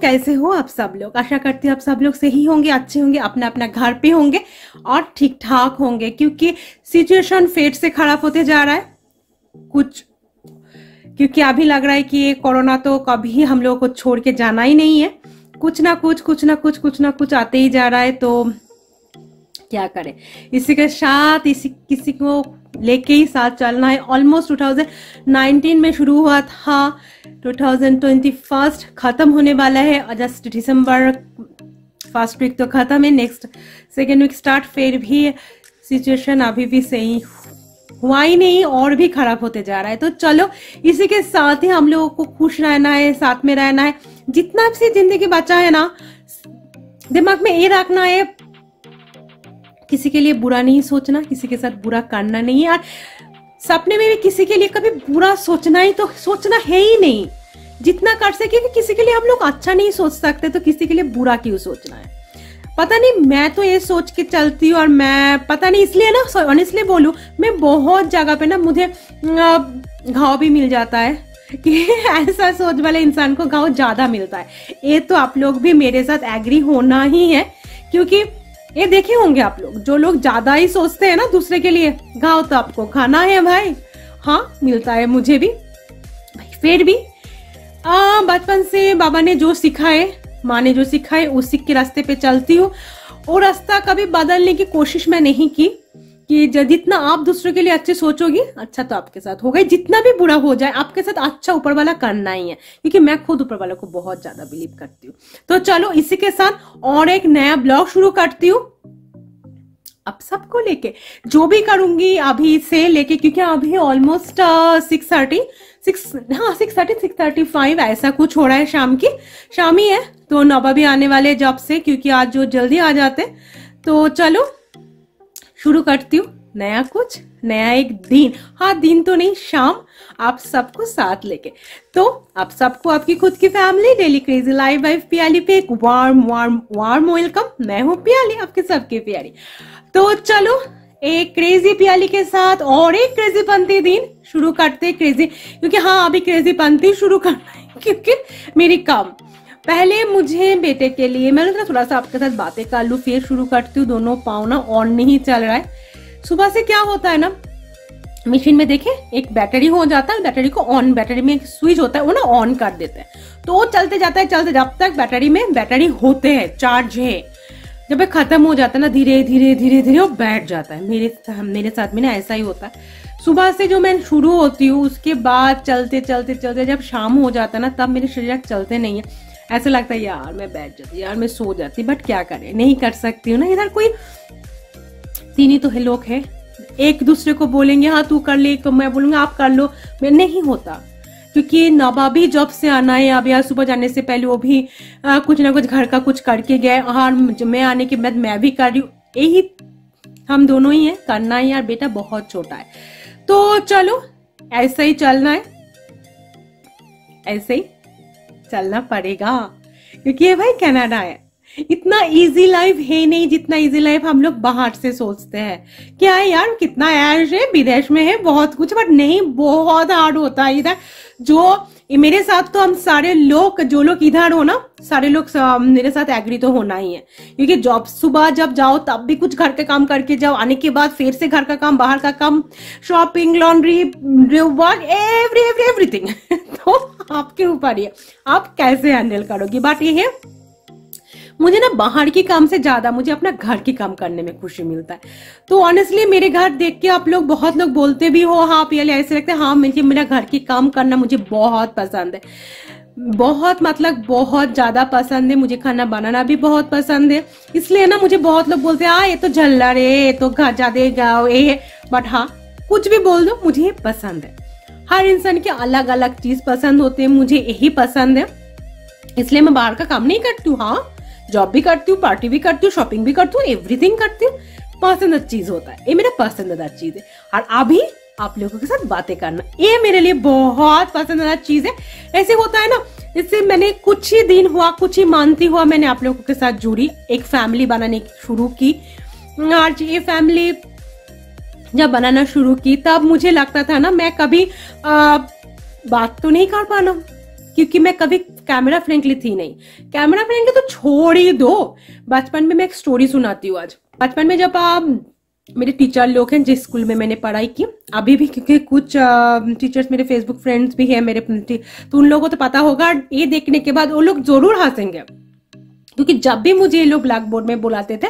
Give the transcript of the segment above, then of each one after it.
कैसे हो आप सब लोग? आशा करती हूँ आप सब लोग सही होंगे, अच्छे होंगे, अपना अपना घर पे होंगे और ठीक ठाक होंगे, क्योंकि सिचुएशन फेट से खराब होते जा रहा है कुछ। क्योंकि अभी लग रहा है कि ये कोरोना तो कभी हम लोगों को छोड़ के जाना ही नहीं है। कुछ ना कुछ आते ही जा रहा है, तो क्या करें। इसी के साथ किसी को लेके ही साथ चलना है। ऑलमोस्ट 2019 में शुरू हुआ था, 2021 खत्म होने वाला है। जस्ट दिसंबर फर्स्ट वीक तो खत्म है, नेक्स्ट सेकेंड वीक स्टार्ट। फिर भी सिचुएशन अभी भी सही हुआ ही नहीं और भी खराब होते जा रहा है। तो चलो इसी के साथ ही हम लोगों को खुश रहना है, साथ में रहना है। जितना भी जिंदगी बचा है ना, दिमाग में ये रखना है, किसी के लिए बुरा नहीं सोचना, किसी के साथ बुरा करना नहीं है। यार सपने में भी किसी के लिए कभी बुरा सोचना है ही नहीं। जितना कर सके, कि किसी के लिए हम लोग अच्छा नहीं सोच सकते तो किसी के लिए बुरा क्यों सोचना है। पता नहीं, मैं तो ये सोच के चलती हूँ। और मैं पता नहीं, इसलिए ना ऑनेस्टली बोलूं, मैं बहुत जगह पे ना मुझे घाव भी मिल जाता है कि ऐसा सोच वाले इंसान को घाव ज्यादा मिलता है। ये तो आप लोग भी मेरे साथ एग्री होना ही है, क्योंकि ये देखे होंगे आप लोग, जो लोग ज्यादा ही सोचते हैं ना दूसरे के लिए, घाव तो आपको खाना है भाई। हाँ, मिलता है मुझे भी। फिर भी बचपन से बाबा ने जो सिखाए, माँ ने जो सिखाए, उसी के रास्ते पे चलती हूँ। और रास्ता कभी बदलने की कोशिश मैं नहीं की, कि जितना आप दूसरों के लिए अच्छे सोचोगी, अच्छा तो आपके साथ होगा। जितना भी बुरा हो जाए, आपके साथ अच्छा ऊपर वाला करना ही है, क्योंकि मैं खुद ऊपर वाला को बहुत ज्यादा बिलीव करती हूँ। तो चलो इसी के साथ और एक नया ब्लॉग शुरू करती हूँ, अब सबको लेके जो भी करूंगी अभी से लेके, क्योंकि अभी ऑलमोस्ट 6:35 ऐसा कुछ हो रहा है। शाम ही है, तो नौबा भी आने वाले जॉब से, क्योंकि आज जो जल्दी आ जाते। तो चलो शुरू करती हूँ नया एक दिन। हाँ, दिन तो नहीं, शाम, आप सबको साथ लेके। तो आप सबको आपकी खुद की family daily crazy live wife Piyali पे एक वार्म वेलकम। मैं हूँ पियाली, आपके सबके प्यारी। तो चलो एक क्रेजी पियाली के साथ और एक क्रेजी पंथी दिन शुरू करते। क्रेजी, क्योंकि हाँ अभी क्रेजी पंथी शुरू करना है, क्योंकि मेरी काम पहले मुझे बेटे के लिए, मैं थोड़ा सा आपके साथ बातें कर लूं, फिर शुरू करती हूँ। दोनों पाँव ना ऑन नहीं चल रहा है। सुबह से क्या होता है ना, मशीन में देखे एक बैटरी हो जाता है, बैटरी को ऑन, बैटरी में एक स्विच होता है, वो ना ऑन कर देते हैं, तो वो चलते जाता है, जब तक बैटरी होते हैं, चार्ज है। जब खत्म हो जाता है ना, धीरे धीरे वो बैठ जाता है। मेरे साथ में ना ऐसा ही होता है। सुबह से जो मैं शुरू होती हूँ, उसके बाद चलते जब शाम हो जाता है ना, तब मेरे शरीर चलते नहीं है। ऐसा लगता है यार मैं बैठ जाती, यार मैं सो जाती, बट क्या करें, नहीं कर सकती हूँ ना। इधर कोई तीन ही तो है लोग हैं, एक दूसरे को बोलेंगे हाँ तू कर ले, तो मैं बोलूंगा आप कर लो, मैं नहीं होता। क्योंकि नौबा भी जॉब से आना है, अब यार सुबह जाने से पहले वो भी कुछ ना कुछ घर का कुछ करके गए, और मैं आने के बाद मैं भी कर रही हूँ। यही हम दोनों ही हैं, करना है यार, बेटा बहुत छोटा है। तो चलो ऐसे ही चलना है, ऐसे ही चलना पड़ेगा, क्योंकि ये भाई कनाडा है। इतना इजी लाइफ है नहीं जितना इजी लाइफ हम लोग बाहर से सोचते हैं। क्या है यार, कितना ऐश है, विदेश में है बहुत कुछ, बट नहीं, बहुत हार्ड होता है इधर। जो मेरे साथ तो हम सारे लोग, जो लोग इधर हो ना, सारे लोग मेरे साथ एग्री तो होना ही है। क्योंकि जॉब सुबह जब जाओ तब भी कुछ घर के काम करके जाओ, आने के बाद फिर से घर का काम, बाहर का काम, शॉपिंग, लॉन्ड्री, वर्क, एवरीथिंग। तो आपके ऊपर ही है, आप कैसे हैंडल करोगे। बट ये है, मुझे ना बाहर के काम से ज्यादा मुझे अपना घर के काम करने में खुशी मिलता है। तो ऑनेस्टली मेरे घर देख के आप लोग, बहुत लोग बोलते भी हो हाँ पियाली, ऐसे लगता है हाँ मुझे मेरा घर के काम करना मुझे बहुत पसंद है, बहुत मतलब बहुत ज्यादा पसंद है। मुझे खाना बनाना भी बहुत पसंद है, इसलिए ना मुझे बहुत लोग बोलते हैं हाँ ये तो झल्ला रे, ये तो ज्यादा गाँव ये। बट हाँ, कुछ भी बोल दो, मुझे ये पसंद है। हर इंसान के अलग अलग चीज पसंद होते हैं, मुझे यही पसंद है, इसलिए मैं बाहर का काम नहीं करती हूँ। हाँ, जॉब भी करती हूँ, पार्टी भी करती हूँ, शॉपिंग भी करती हूँ, एवरीथिंग करती हूँ। पसंदीदा चीज होता है, ये मेरा पसंदीदा चीज है। और अभी आप लोगों के साथ बातें करना, ये मेरे लिए बहुत पसंदीदा चीज है। ऐसे होता है ना, इससे मैंने कुछ ही दिन हुआ, कुछ ही मानती हुआ मैंने आप लोगों के साथ जुड़ी, एक फैमिली बनाने शुरू की। आज ये फैमिली जब बनाना शुरू की, तब मुझे लगता था ना मैं कभी बात तो नहीं कर पाना, क्योंकि मैं कभी कैमरा फ्रेंकली थी नहीं। कैमरा फ्रेंकली तो छोड़ ही दो। बचपन में मैं एक स्टोरी सुनाती हूँ आज। बचपन में जब मेरे टीचर लोग हैं जिस स्कूल में मैंने पढ़ाई की, अभी भी क्योंकि कुछ टीचर्स मेरे फेसबुक फ्रेंड्स भी हैं मेरे, तो उन लोगों को तो पता होगा। ये देखने के बाद वो लोग जरूर हंसेंगे, क्योंकि जब भी मुझे ये लोग ब्लैक बोर्ड में बुलाते थे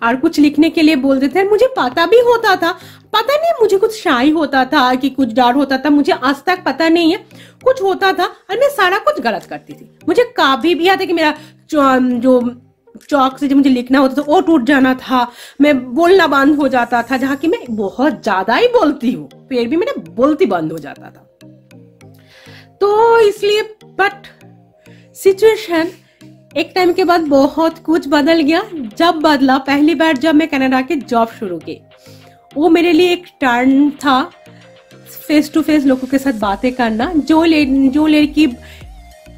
और कुछ लिखने के लिए बोलते थे, मुझे पता भी होता था, पता नहीं मुझे कुछ शाई होता था कि कुछ डर होता था, मुझे आज तक पता नहीं है, कुछ होता था और मैं सारा कुछ गलत करती थी। मुझे कभी भी याद है कि मेरा जो चौक से जो मुझे लिखना होता था वो टूट जाना था, मैं बोलना बंद हो जाता था, जहाँ की मैं बहुत ज्यादा ही बोलती हूँ, फिर भी मेरा बोलती बंद हो जाता था। तो इसलिए बट सिचुएशन एक टाइम के बाद बहुत कुछ बदल गया। जब बदला, पहली बार जब मैं कनाडा के जॉब शुरू की, वो मेरे लिए एक टर्न था। फेस टू फेस लोगों के साथ बातें करना, जो लड़की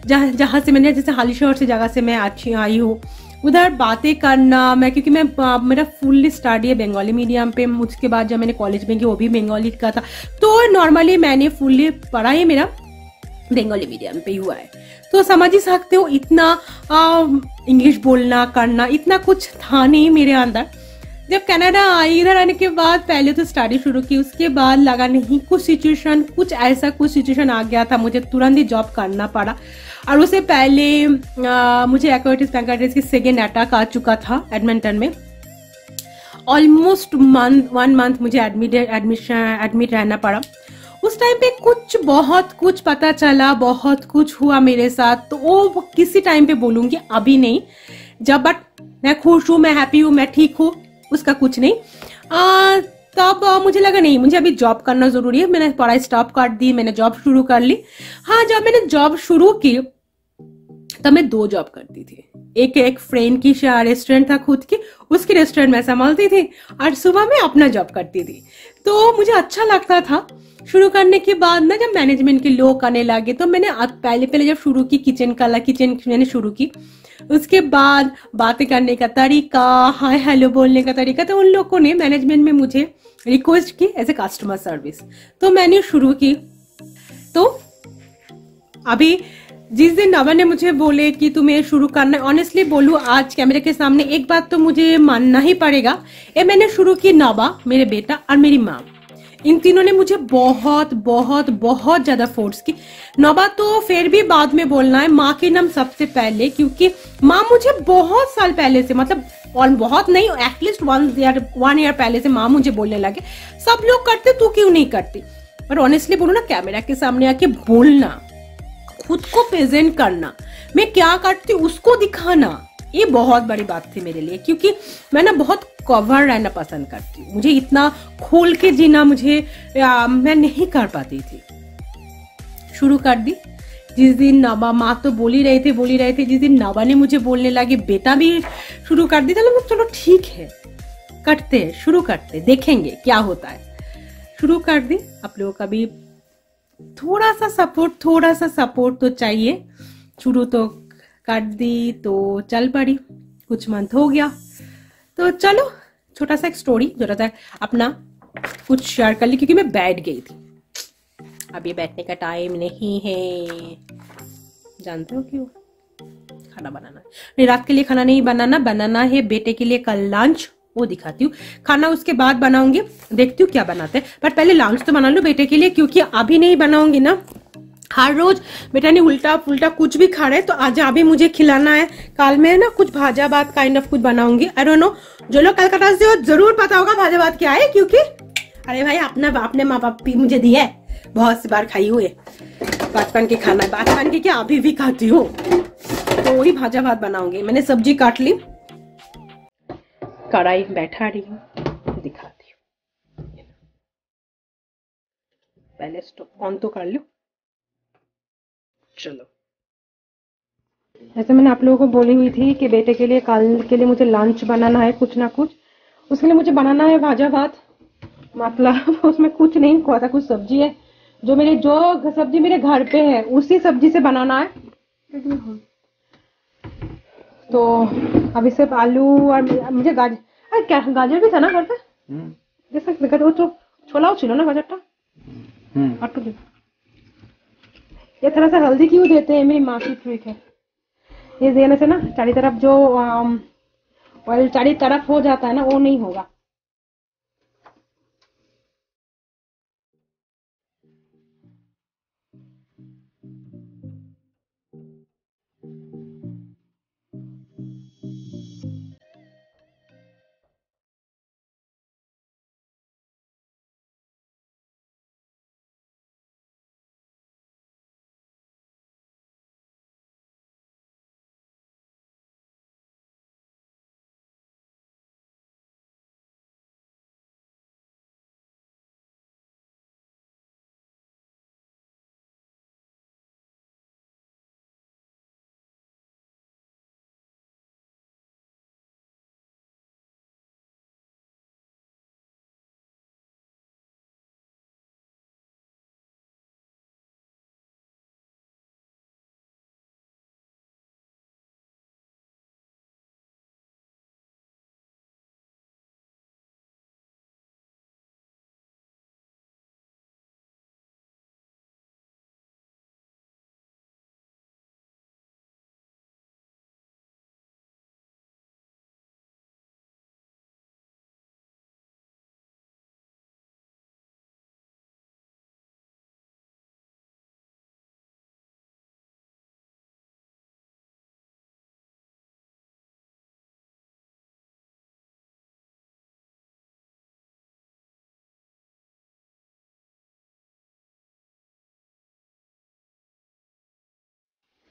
जहाँ से मैंने, जैसे हालीशहर से जगह से मैं अच्छी आई हूँ, उधर बातें करना। मैं क्योंकि मेरा फुल्ली स्टडी है बंगाली मीडियम पे, उसके बाद जब मैंने कॉलेज में किया वो भी बंगाली का था, तो नॉर्मली मैंने फुल्ली पढ़ाई मेरा बंगाली मीडियम पे हुआ है। तो समझ ही सकते हो इतना इंग्लिश बोलना करना इतना कुछ था नहीं मेरे अंदर। जब कनाडा आई, इधर आने के बाद पहले तो स्टडी शुरू की, उसके बाद लगा नहीं, कुछ सिचुएशन आ गया था, मुझे तुरंत ही जॉब करना पड़ा। और उससे पहले मुझे एक्वाइटिस पैंक्रियाटिस की सेकेंड अटैक आ चुका था एडमिंटन में। ऑलमोस्ट 1 मंथ मुझे एडमिट रहना पड़ा। उस टाइम पे बहुत कुछ पता चला, बहुत कुछ हुआ मेरे साथ, तो वो किसी टाइम पे बोलूंगी, अभी नहीं। जब बट मैं खुश हूँ, मैं हैप्पी हूँ, मैं ठीक हूँ, उसका कुछ नहीं। तब मुझे लगा नहीं, मुझे अभी जॉब करना जरूरी है। मैंने पढ़ाई स्टॉप कर दी, मैंने जॉब शुरू कर ली। हाँ, जब मैंने जॉब शुरू की तब मैं 2 जॉब करती थी। एक फ्रेंड की रेस्टोरेंट था खुद की, उसकी रेस्टोरेंट में संभालती थी, और सुबह में अपना जॉब करती थी। तो मुझे अच्छा लगता था। शुरू करने के बाद ना, जब मैनेजमेंट के लोग आने लगे, तो मैंने पहले जब शुरू की किचन मैंने शुरू की, उसके बाद बातें करने का तरीका, हाय हेलो बोलने का तरीका, तो उन लोगों ने मैनेजमेंट में मुझे रिक्वेस्ट की एज ए कस्टमर सर्विस, तो मैंने शुरू की। तो अभी जिस दिन नवा ने मुझे बोले कि तुम्हें शुरू करना है, ऑनेस्टली बोलूं आज कैमरे के सामने एक बात तो मुझे मानना ही पड़ेगा, ये मैंने शुरू की नवा, मेरे बेटा और मेरी माँ, इन तीनों ने मुझे बहुत बहुत बहुत ज्यादा फोर्स की। नवा तो फिर भी बाद में बोलना है, माँ के नाम सबसे पहले, क्योंकि माँ मुझे बहुत साल पहले से, मतलब और बहुत नहीं, एटलीस्ट 1 ईयर पहले से माँ मुझे बोलने लगे, सब लोग करते तू क्यों नहीं करती। पर ऑनेस्टली बोलूं ना, कैमरा के सामने आके बोलना, खुद को प्रेजेंट करना, मैं क्या करती उसको दिखाना, ये बहुत बड़ी बात थी मेरे लिए, क्योंकि मैं ना बहुत कवर रहना पसंद करती हूँ। मुझे इतना खोल के जीना मैं नहीं कर पाती थी। शुरू कर दी जिस दिन नवा, माँ तो बोल ही रहे थे, जिस दिन नवा ने मुझे बोलने लगे, बेटा भी शुरू कर दी, चलो ठीक है, शुरू करते, देखेंगे क्या होता है। शुरू कर दी। आप लोगों का भी थोड़ा सा सपोर्ट तो चाहिए। शुरू तो कर दी, तो चल पड़ी, कुछ मंथ हो गया। तो चलो, छोटा सा एक स्टोरी जरा सा अपना कुछ शेयर कर ली, क्योंकि मैं बैठ गई थी। अभी बैठने का टाइम नहीं है, जानते हो क्यों? खाना बनाना नहीं, रात के लिए खाना नहीं बनाना है बेटे के लिए कल लंच, वो दिखाती हूँ। खाना उसके बाद बनाऊंगी, देखती हूँ क्या बनाते हैं, पर पहले लंच तो बना लूं बेटे के लिए, क्योंकि अभी नहीं बनाऊंगी ना, हर रोज बेटा ने उल्टा पुल्टा कुछ भी खा रहे, तो आज अभी मुझे खिलाना है। कल मैं ना कुछ भाजा बात काइंड ऑफ कुछ बनाऊंगी। आई डोंट नो, जो लोग कलकत्ता से हो जरूर पता होगा भाजा बात क्या है, क्योंकि अरे भाई अपने माँ बाप भी मुझे दिया है, बहुत सी बार खाई हुई है, बचपन के खाना, बचपन के क्या अभी भी खाती हूँ, तो वही भाजा भात बनाऊंगी। मैंने सब्जी काट ली, कढ़ाई बैठा रही हूँ, दिखाती हूँ। पहले स्टोव ऑन तो कर लो। चलो, जैसे मैंने आप लोगों को बोली हुई थी कि बेटे के लिए कल के लिए मुझे लंच बनाना है, कुछ ना कुछ, उसके लिए मुझे बनाना है भाजा भात। मतलब उसमें कुछ नहीं, कुछ सब्जी है, जो सब्जी मेरे घर पे है उसी सब्जी से बनाना है। तो अभी सिर्फ आलू और मुझे गाजर भी था ना घर पे, जैसे वो तो छोला छिलो ना गाजर टा, ये थोड़ा सा हल्दी क्यों देते हैं, मेरी माँ की ट्रिक है। ये देने से ना चारी तरफ जो ऑयल चारी तरफ हो जाता है ना, वो नहीं होगा।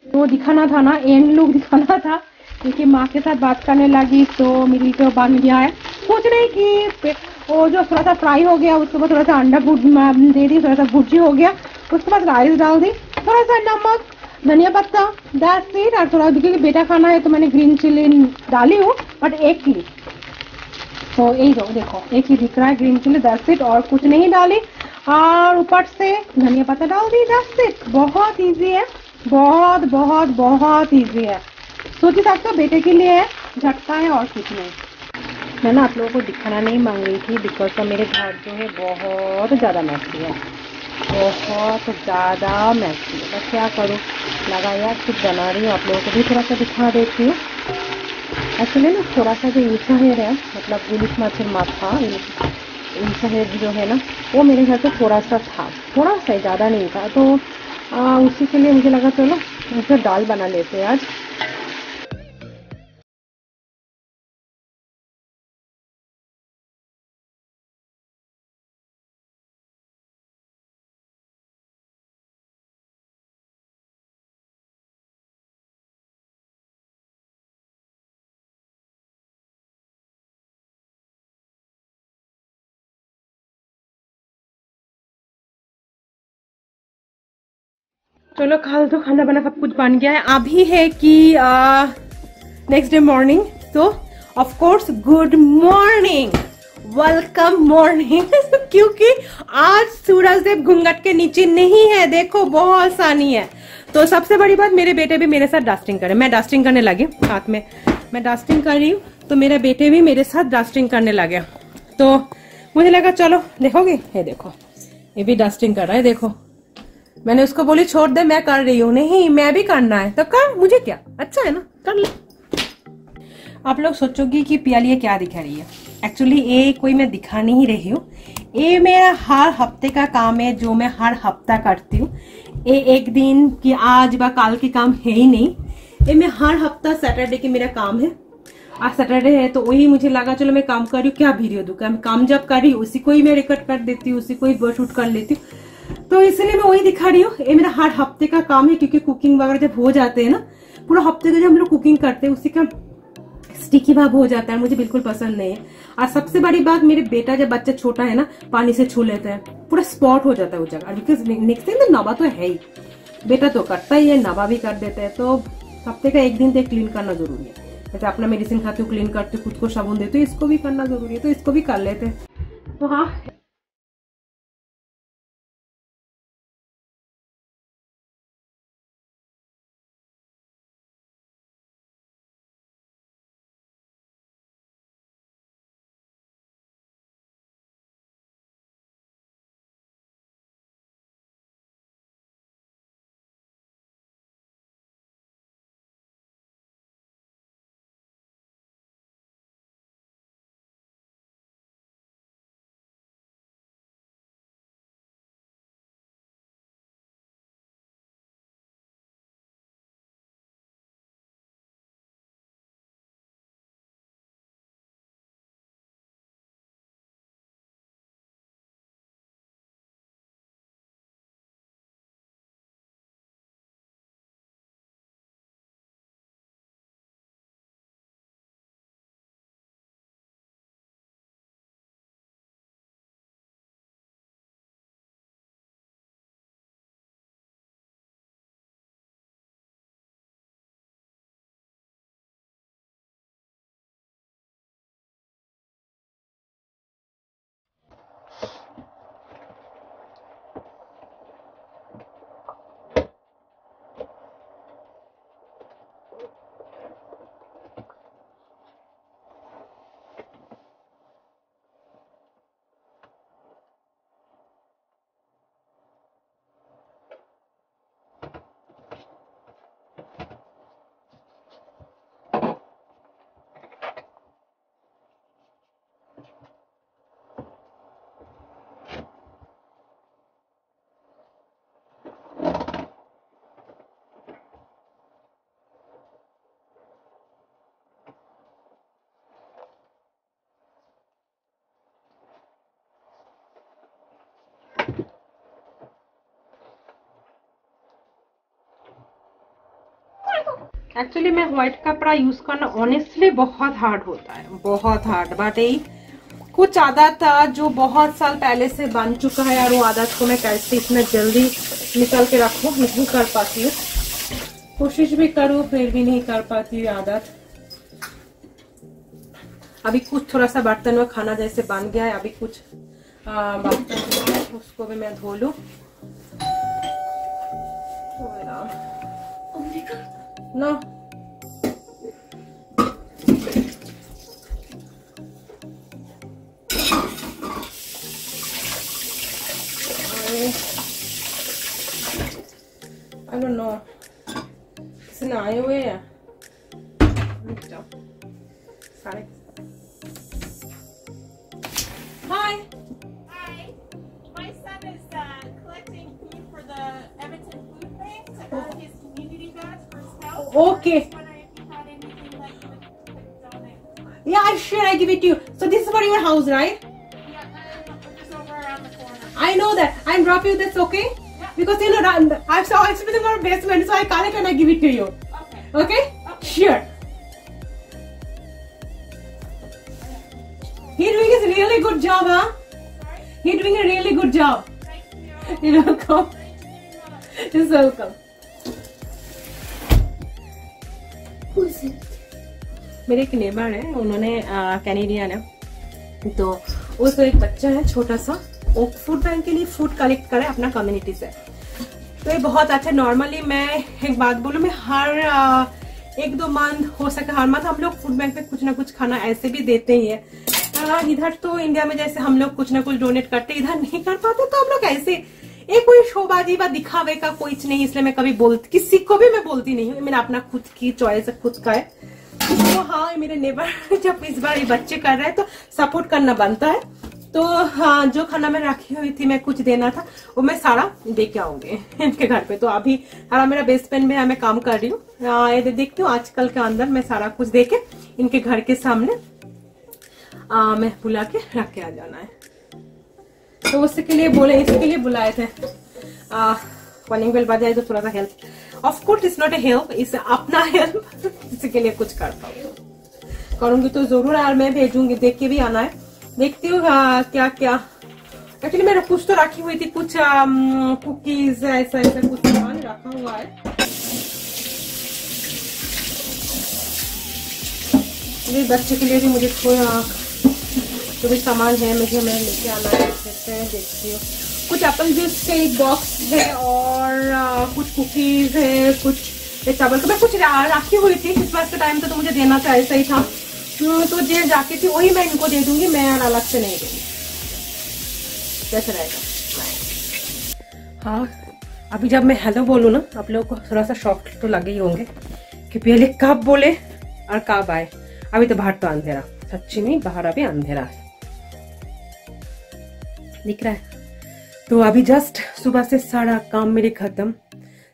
वो दिखाना था ना, एंड लुक दिखाना था, क्योंकि माँ के साथ बात करने लगी तो मिली तो बन गया है। सोच रही कि वो जो थोड़ा सा फ्राई हो गया, उसके बाद थोड़ा सा अंडा दे दी, थोड़ा सा भुर्जी हो गया, उसके बाद राइस डाल दी, थोड़ा सा नमक, धनिया पत्ता, दैट्स इट। और थोड़ा क्योंकि बेटा खाना है तो मैंने ग्रीन चिली डाली हूँ, बट एक ही, तो यही देखो एक ही दिख रहा है ग्रीन चिली, दैट्स इट, और कुछ नहीं डाली। और ऊपर से धनिया पत्ता डाल दी, दैट्स इट। बहुत इजी है, बहुत बहुत बहुत इजी है। सोच सकते हो बेटे के लिए है, झटका है और कुछ नहीं। मैं ना आप लोगों को दिखाना नहीं मांग रही थी, बिकॉज मेरे घर जो है बहुत ज़्यादा मैसी है, बहुत ज़्यादा मैसी है। बस क्या करूँ, लगा यार कुछ बना रही हूँ, आप लोगों को भी थोड़ा सा दिखा देती हूँ। एक्चुअली ना थोड़ा सा जो ईसा हेयर है, मतलब गुलिस माछर माथा, ईसा हेयर जो है ना, वो मेरे घर पे थोड़ा सा था, थोड़ा सा, ज़्यादा नहीं था, तो उसी के लिए मुझे लगा चलो उसका दाल बना लेते हैं आज। चलो कल तो खाना बना सब कुछ बन गया है। अभी है कि नेक्स्ट डे मॉर्निंग, तो of course good morning, welcome morning क्योंकि आज सूरज देव घूंघट के नीचे नहीं है, देखो बहुत सानी है। तो सबसे बड़ी बात, मेरे बेटे भी मेरे साथ डस्टिंग करे, मैं डस्टिंग करने लगी हाथ में, मैं डस्टिंग कर रही हूँ तो मेरे बेटे भी मेरे साथ डस्टिंग करने लगे। तो मुझे लगा चलो देखोगे, ये देखो ये भी डस्टिंग कर रहा है, देखो। मैंने उसको बोली छोड़ दे, मैं कर रही हूँ, नहीं मैं भी करना है तो कर, मुझे क्या, अच्छा है ना, कर ले। आप लोग सोचोगे कि पियाली ये क्या दिखा रही है, एक्चुअली ये कोई मैं दिखा नहीं रही हूँ, ये मेरा हर हफ्ते का काम है जो मैं हर हफ्ता करती हूँ। ये एक दिन की आज व काल की काम है ही नहीं, ये मैं हर हफ्ता सैटरडे की मेरा काम है। आज सैटरडे है तो वही मुझे लगा चलो मैं काम कर रही हूँ, क्या वीडियो दूँ, मैं काम जब कर रही हूँ उसी को ही मैं रिकॉर्ड कर देती हूँ, उसी को ही शूट कर लेती हूँ, तो इसलिए मैं वही दिखा रही हूँ। ये मेरा हर हफ्ते का काम है, क्योंकि कुकिंग वगैरह जब हो जाते हैं ना, पूरा हफ्ते का जब हम लोग कुकिंग करते हैं उसी का स्टिकी भाव हो जाता है, मुझे बिल्कुल पसंद नहीं है। और सबसे बड़ी बात, मेरे बेटा जब बच्चा छोटा है ना, पानी से छू लेता है पूरा स्पॉट हो जाता है वो जगह, बिकॉज नेक्स्ट टाइम तो नवा तो है ही, बेटा तो करता ही है, नवा भी कर देता है, तो हफ्ते का एक दिन तो क्लीन करना जरूरी है। जैसे अपना मेडिसिन खाते हो क्लीन करते हो, खुद को साबुन देते हो, इसको भी करना जरूरी है, तो इसको भी कर लेते हैं। तो हाँ, एक्चुअली मैं व्हाइट कपड़ा यूज करना ऑनेस्टली बहुत हार्ड होता है, बहुत हार्ड। बट यही कुछ आदत जो बहुत साल पहले से बन चुका है, और वो आदत को मैं कैसे इतना जल्दी निकल के रखूं, नहीं कर पाती हूँ। कोशिश भी करूँ फिर भी नहीं कर पाती हूँ आदत। अभी कुछ थोड़ा सा बर्तन में खाना जैसे बन गया है, अभी कुछ बर्तन उसको भी मैं धो लूं। नो आई डोंट नो, किसी ने आए हुए हैं। सारे Hi. Hi. My son is collecting food for the Edmonton Food Bank to earn his community badge for Scouts. Okay. I was wondering if you had anything that you could donate. Yeah, sure, I give it to you. So this is for your house, right? Yeah, we're just over around the corner. I know that. I'm dropping you. That's okay? Yeah. Because I'm so with my best friend, so I call it and I give it to you. Okay. Okay? Okay. Sure. He's doing a really good job, huh? Sorry? He's doing a really good job. Thank you. You're welcome. Thank you very much. You're welcome. Who's it? मेरे एक neighbour है, उन्होंने Canadian है, तो उसको एक बच्चा है छोटा सा, वो फूड बैंक के लिए फूड कलेक्ट करे अपना कम्युनिटी से। तो ये बहुत अच्छा। नॉर्मली मैं एक बात बोलूं, मैं हर 1-2 मंथ हो सके हर मंथ हम लोग फूड बैंक में कुछ ना कुछ खाना ऐसे भी देते ही है। इधर तो इंडिया में जैसे हम लोग कुछ ना कुछ डोनेट करते, इधर नहीं कर पाते, तो हम लोग ऐसे एक कोई शोबाजी व दिखावे का कुछ नहीं, इसलिए मैं कभी किसी को भी मैं बोलती नहीं हूँ। मेरा अपना खुद की चॉइस है, खुद का है। तो हाँ, मेरे नेबर जब इस बार ये बच्चे कर रहे हैं तो सपोर्ट करना बनता है। तो हाँ, जो खाना मैं रखी हुई थी, मैं कुछ देना था, वो मैं सारा दे के आऊंगी इनके घर पे। तो अभी सारा मेरा बेस्ट फ्रेंड में है, मैं काम कर रही हूँ, ये देखती हूँ आजकल के अंदर मैं सारा कुछ दे के इनके घर के सामने मैं बुला के रख के आ जाना है। तो उसके लिए बोले, इसके लिए बुलाए थे। कॉलिंग बेल बजाए तो थोड़ा सा help, of course it's not a help, इसे अपना हेल्प किसी के लिए कुछ कर पाऊँ करूंगी तो जरूर यार, मैं भेजूंगी, देख के भी आना है। देखती हूँ क्या क्या। एक्चुअली मैंने कुछ तो रखी हुई थी, कुछ कुकीज ऐसा ऐसा कुछ सामान रखा हुआ है। मेरे बच्चे के लिए भी मुझे थोड़ा जो भी सामान है मुझे मैं लेके आना है। देखती हूँ कुछ एप्पल जूस का एक बॉक्स है, और कुछ कुकीज है, कुछ चावल का मैं कुछ रखी हुई थी क्रिसमस के टाइम तो मुझे देना था, ऐसा ही था। तो जो जाके थी वही मैं इनको दे दूंगी, मैं अलग से नहीं दूंगी। कैसे रहेगा? हाँ, अभी जब मैं हेलो बोलूँ ना, आप लोगों को थोड़ा सा शॉक तो लगे ही होंगे कि पहले कब बोले और कब आए। अभी तो बाहर तो अंधेरा, सच्ची में बाहर अभी अंधेरा है, दिख रहा है। तो अभी जस्ट सुबह से सारा काम मेरे खत्म,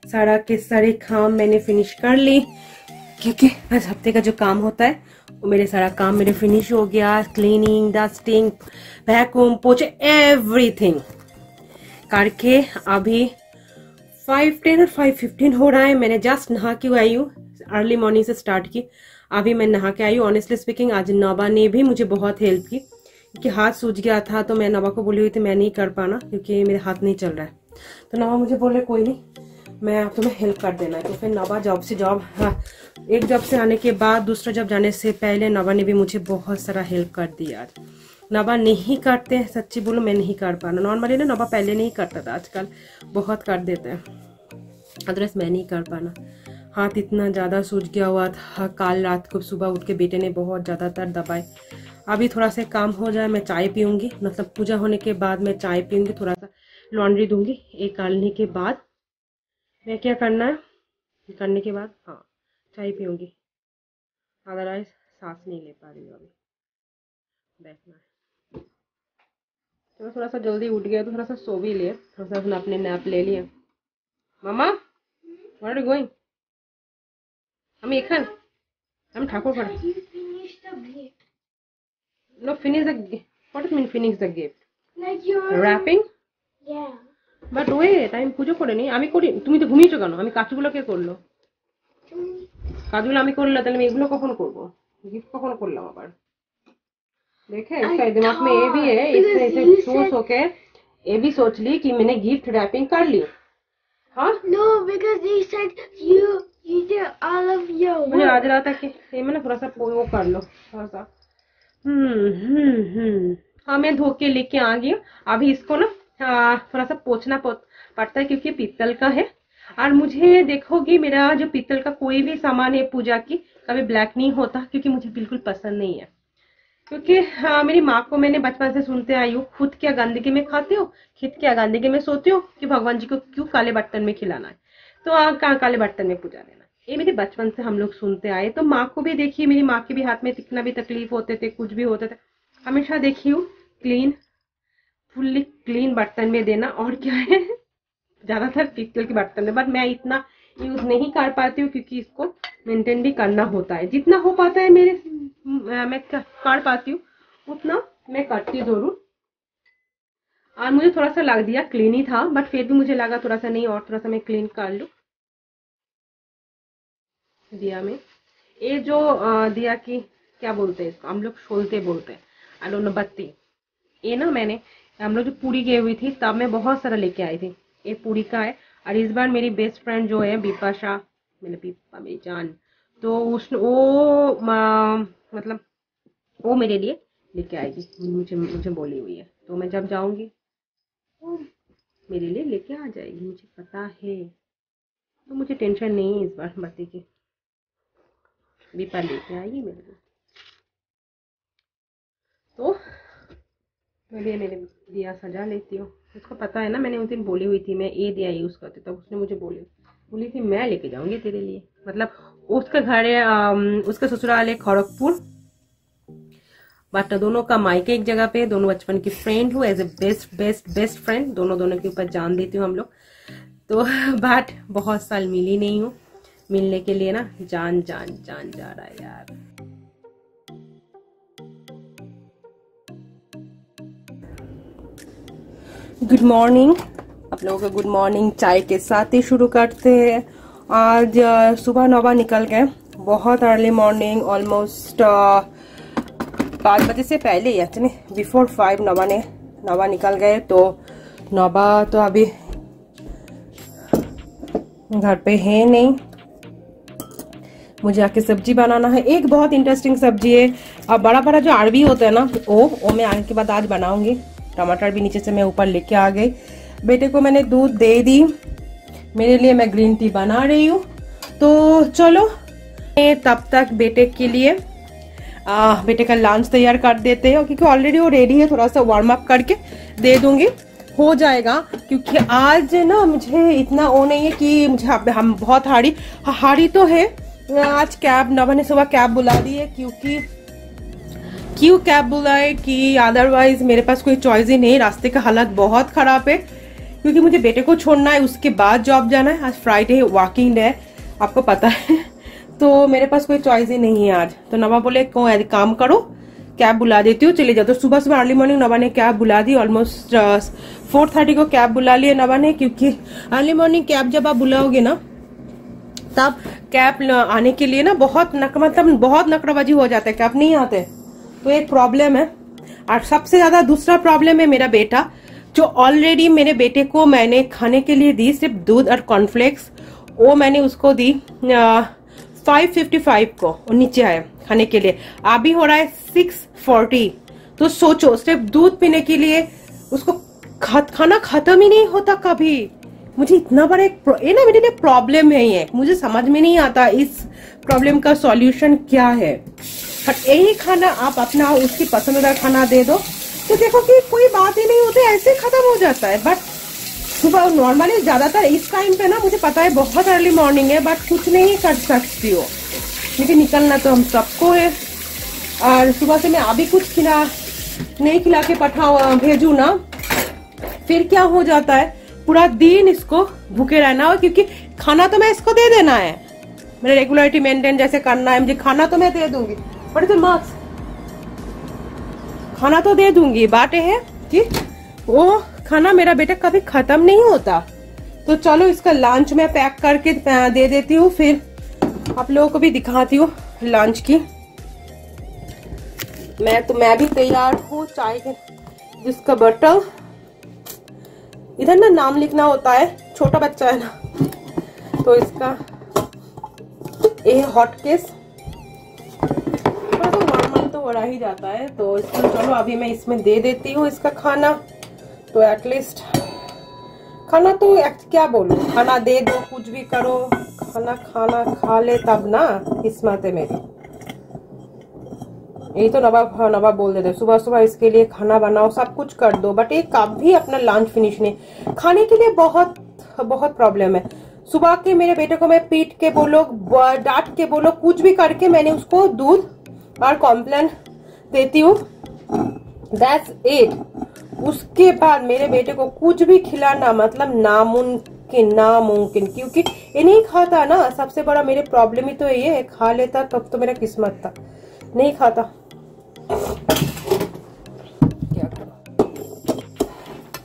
सारा के सारे काम मैंने फिनिश कर ली, क्योंकि बस हफ्ते का जो काम होता है वो मेरे सारा काम मेरे फिनिश हो गया। क्लीनिंग, डस्टिंग, वैक्यूम, पोछे, एवरीथिंग करके अभी 5:10 और 5:15 हो रहा है। मैंने जस्ट नहा के आई हूँ, अर्ली मॉर्निंग से स्टार्ट की, अभी मैं नहा के आई हूँ। ऑनेस्टली स्पीकिंग आज नबा ने भी मुझे बहुत हेल्प की, क्योंकि हाथ सूज गया था, तो मैं नबा को बोली हुई थी मैं नहीं कर पाना क्योंकि मेरे हाथ नहीं चल रहा है। तो नबा मुझे बोले कोई नहीं, मैं तुम्हें हेल्प कर देना है। तो फिर नबा जॉब से एक जॉब से आने के बाद दूसरा जॉब जाने से पहले नबा ने भी मुझे बहुत सारा हेल्प कर दिया। आज नबा नहीं करते हैं, सच्ची बोलो मैं नहीं कर पाना। नॉर्मली ना नबा पहले नहीं करता था, आजकल बहुत कर देते हैं, अदरवाइज मैं नहीं कर पाना। हाथ इतना ज़्यादा सूज गया हुआ था, कल रात को सुबह उठ के बेटे ने बहुत ज़्यादातर दबाए। अभी थोड़ा सा काम हो जाए, मैं चाय पीऊँगी, मतलब पूजा होने के बाद मैं चाय पीऊँगी, थोड़ा सा लॉन्ड्री दूंगी। एक करने के बाद मैं क्या करना है, करने के बाद हाँ चाय पीऊँगी, अदरवाइज सांस नहीं ले पा रही हूँ, अभी बैठना है। तो थोड़ा सा जल्दी उठ गया तो थोड़ा सा सो भी लिए, थोड़ा सा अपने नैप ले लिए। मामा where are you going? আমি এখান আমি ঠাকুর ঘরে। No, finish the gift. What does mean finish the gift? Like you're Wrapping? Yeah. But wait, আমি পুজো করে নি, আমি করি, তুমি তো ঘুমিয়েছো কেন? আমি কাজগুলো কে করলো? কাজগুলো আমি করলে তাহলে আমি এগুলো কখন করবো? गिफ्ट कখন করলাম আবার? देखे इसका दिमाग में ये भी है, इसने इसे सोच होके ये भी सोच ली कि मैंने गिफ्ट रैपिंग कर ली। हाँ No, because he said you did all of your मुझे work. आज रहा था कि ये मैंने थोड़ा सा वो कर लो थोड़ा सा। हाँ मैं धो के लेके आ गई। अभी इसको ना थोड़ा सा पोंछना पड़ता है क्योंकि पीतल का है। और मुझे देखोगी मेरा जो पीतल का कोई भी सामान है पूजा की कभी ब्लैक नहीं होता, क्योंकि मुझे बिल्कुल पसंद नहीं है। क्योंकि मेरी माँ को मैंने बचपन से सुनते आई हूँ, खुद क्या गंदगी में खाते हो, खुद क्या गंदगी में सोते हो, कि भगवान जी को क्यों काले बर्तन में खिलाना है, तो काले बर्तन में पूजा लेना। ये मेरे बचपन से हम लोग सुनते आए। तो माँ को भी देखिए, मेरी माँ के भी हाथ में कितना भी तकलीफ होते थे, कुछ भी होते थे, हमेशा देखी हूँ क्लीन, फुल्ली क्लीन बर्तन में देना। और क्या है, ज्यादातर पीतल के बर्तन में, बट मैं इतना यूज नहीं कर पाती हूँ क्योंकि इसको मेंटेन भी करना होता है। जितना हो पाता है मैं कर पाती हूँ उतना मैं करती जरूर। और मुझे थोड़ा सा लग दिया क्लीन ही था, बट फिर भी मुझे लगा थोड़ा सा नहीं और थोड़ा सा मैं क्लीन कर लूँ दिया में। ये जो दिया की क्या बोलते हैं इसको, हम लोग शोलते बोलते हैं, अगरबत्ती। ये ना मैंने हम लोग जो पूरी गई हुई थी तब मैं बहुत सारा लेके आई थी। ये पूरी का है। और इस बार मेरी बेस्ट फ्रेंड जो है बिपाशा, मेरी जान, तो वो मतलब वो मेरे लिए लेके आएगी, मुझे बोली हुई है। तो मैं जब जाऊंगी तो मेरे लिए लेके आ जाएगी, मुझे पता है। तो मुझे टेंशन नहीं है इस बार बत्ती की, दीपा लेके आएगी मेरे लिए। तो मैं भी मेरे दिया सजा लेती हूँ। उसको पता है ना, मैंने उस दिन बोली हुई थी मैं ये दिया यूज करती, तब उसने मुझे बोली थी मैं लेके जाऊंगी तेरे लिए। मतलब उसका घर है, उसका ससुराल है खड़गपुर, बट दोनों का मायके एक जगह पे। दोनों बचपन की फ्रेंड हूँ, एज ए बेस्ट फ्रेंड। दोनों के ऊपर जान देती हूँ हम लोग। तो बट बहुत साल मिली नहीं हूँ, मिलने के लिए ना जान जा रहा है यार। गुड मॉर्निंग आप लोगों को, गुड मॉर्निंग चाय के साथ ही शुरू करते हैं। आज सुबह 9 बजे निकल गए, बहुत अर्ली मॉर्निंग, ऑलमोस्ट 5 बजे से पहले ही, एक्चुअली बिफोर 5 नवा निकल गए। तो नवा तो अभी घर पे है नहीं, मुझे आके सब्जी बनाना है। एक बहुत इंटरेस्टिंग सब्जी है, अब बड़ा जो अरबी होता है ना, वो मैं आने के बाद आज बनाऊंगी। टमाटर भी नीचे से मैं ऊपर लेके आ गई। बेटे को मैंने दूध दे दी, मेरे लिए मैं ग्रीन टी बना रही हूँ। तो चलो तब तक बेटे के लिए बेटे का लंच तैयार कर देते हैं, क्योंकि ऑलरेडी वो रेडी है। थोड़ा सा वार्म अप करके दे दूंगी, हो जाएगा। क्योंकि आज ना मुझे इतना वो नहीं है कि मुझे हम बहुत हारी तो है। आज कैब नवा ने सुबह कैब बुला दी है, क्यों कैब बुलाए कि अदरवाइज मेरे पास कोई चॉइस ही नहीं। रास्ते का हालत बहुत खराब है, क्योंकि मुझे बेटे को छोड़ना है, उसके बाद जॉब जाना है। आज फ्राइडे वर्किंग डे, आपको पता है। तो मेरे पास कोई चॉइस ही नहीं है आज। तो नवा बोले को काम करो, कैब बुला देती हूँ, चले जाओ। तो सुबह अर्ली मॉर्निंग नवा ने कैब बुला दी। ऑलमोस्ट 4:30 को कैब बुला लिया नवा ने, क्योंकि अर्ली मॉर्निंग कैब जब आप बुलाओगे ना, तब कैब आने के लिए ना बहुत नखराबाजी हो जाता है, कैब नहीं आते। तो एक प्रॉब्लम है। और सबसे ज्यादा दूसरा प्रॉब्लम है मेरा बेटा, जो ऑलरेडी मेरे बेटे को मैंने खाने के लिए दी सिर्फ दूध और कॉर्नफ्लेक्स। वो मैंने उसको दी 5:55 को, वो नीचे आया खाने के लिए। अभी हो रहा है 6:40। तो सोचो, सिर्फ दूध पीने के लिए उसको खाना खत्म ही नहीं होता कभी। मुझे इतना बड़ा ये ना मेरे लिए प्रॉब्लम है ये, मुझे समझ में नहीं आता इस प्रॉब्लम का सॉल्यूशन क्या है। बट यही खाना आप अपना उसकी पसंदीदा खाना दे दो तो देखो कि कोई बात ही नहीं होती, ऐसे खत्म हो जाता है। बट सुबह नॉर्मली ज्यादातर इस टाइम पे ना, मुझे पता है बहुत अर्ली मॉर्निंग है, बट कुछ नहीं कर सकती हो, क्योंकि निकलना तो हम सबको है। और सुबह से मैं अभी कुछ नहीं खिला के भेजू ना, फिर क्या हो जाता है, पूरा दिन इसको भूखे रहना हो। क्योंकि खाना तो मैं इसको दे देना है, मेरा रेगुलरिटी मेंटेन जैसे करना है मुझे, खाना तो मैं दे दूंगी, बट तो मार्क्स खाना तो दे दूंगी। बात है कि वो खाना मेरा बेटा कभी खत्म नहीं होता। तो चलो इसका लंच मैं पैक करके दे देती हूँ, फिर आप लोगों को भी दिखाती हूँ लंच की। मैं भी तैयार हूँ। चाय के जिसका बटल इधर ना नाम लिखना होता है, छोटा बच्चा है ना, तो इसका ये हॉट केस थोड़ा तो नॉर्मल तो हो ही जाता है। तो इसको चलो अभी मैं इसमें दे देती हूँ इसका खाना। तो एटलीस्ट खाना तो क्या बोलूं, खाना दे दो, कुछ भी करो, खाना खा ले तब ना किस्मत है मेरी। यही तो नवाब बोल देते सुबह सुबह इसके लिए खाना बनाओ, सब कुछ कर दो, बट एक कभी अपना लंच फिनिश नहीं। खाने के लिए बहुत बहुत प्रॉब्लम है। सुबह के मेरे बेटे को मैं पीट के बोलो, डांट के बोलो, कुछ भी करके मैंने उसको दूध और कॉम्प्लेन देती हूँ, दैट्स इट। उसके बाद मेरे बेटे को कुछ भी खिलाना मतलब नामुमकिन, क्योंकि ये नहीं खाता ना। सबसे बड़ा मेरे प्रॉब्लम ही तो ये है, खा लेता तब तो मेरा किस्मत था, नहीं खाता, क्या करो।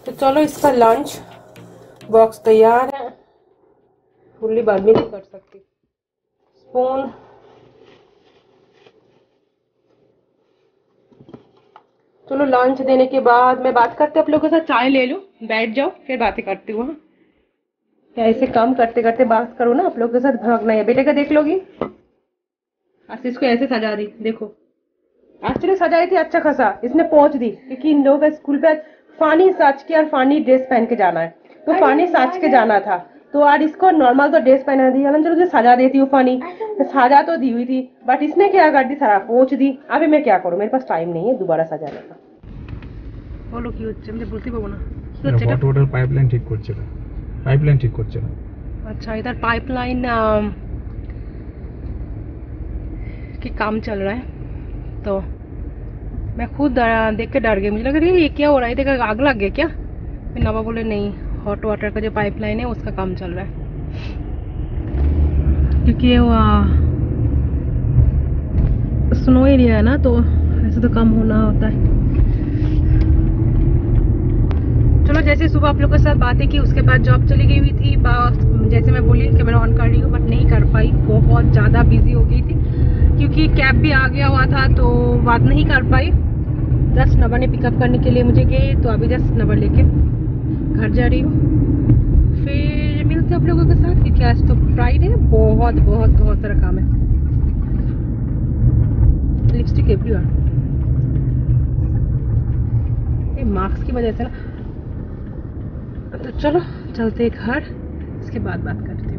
तो चलो इसका लंच बॉक्स तैयार है, फुल्ली बाद में नहीं कर सकती। स्पून, चलो लंच देने के बाद मैं बात करते आप लोगों के साथ। चाय ले लो, बैठ जाओ, फिर बातें करती हूँ। क्या ऐसे काम करते करते बात करो ना, आप लोगों के साथ भागना है। बेटे का देख लोगी, आशीष को ऐसे सजा दी, देखो एक्चुअली सजाई थी अच्छा खासा, इसने पहुंच दी, क्योंकि इन लोगों का स्कूल पे फानी साच के और फानी ड्रेस पहन के जाना है, तो फानी साच के जाना था। तो आज इसको नॉर्मल तो ड्रेस पहना दी, चलो तुझे सजा देती हूँ फानी, सजा तो दी हुई थी, बट इसने क्या कर दी, सारा पहुंच दी। अभी मैं क्या करूँ, मेरे पास टाइम नहीं है दोबारा सजाने का। बोलो কি হচ্ছে, আমি বলতে পারবো না কি হচ্ছে। এটা ওয়াটার পাইপলাইন ঠিক করছে না, পাইপলাইন ঠিক করছে না। अच्छा, इधर पाइपलाइन की काम चल रहा है, तो मैं खुद देख के डर गई। मुझे लग रही है ये क्या हो रहा है, देखा आग लग गया क्या। फिर नवा बोले नहीं, हॉट वाटर का जो पाइपलाइन है उसका काम चल रहा है, क्योंकि वो स्नो एरिया है ना, तो ऐसे तो काम होना होता है। चलो, जैसे सुबह आप लोग के साथ बातें की, उसके बाद जॉब चली गई हुई थी। जैसे मैं बोली कैमरा ऑन कर रही हूँ, बट नहीं कर पाई, बहुत ज़्यादा बिजी हो गई थी, क्योंकि कैब भी आ गया हुआ था, तो बात नहीं कर पाई। जस्ट नबर ने पिकअप करने के लिए मुझे गए, तो अभी जस्ट नबर लेके घर जा रही हूँ। फिर मिलते हैं आप लोगों के साथ, क्योंकि आज तो फ्राइडे है, बहुत बहुत बहुत सारा काम है। लिपस्टिक एवरीवेयर, ये मास्क की वजह से ना। तो चलो चलते घर, इसके बाद बात करते हैं।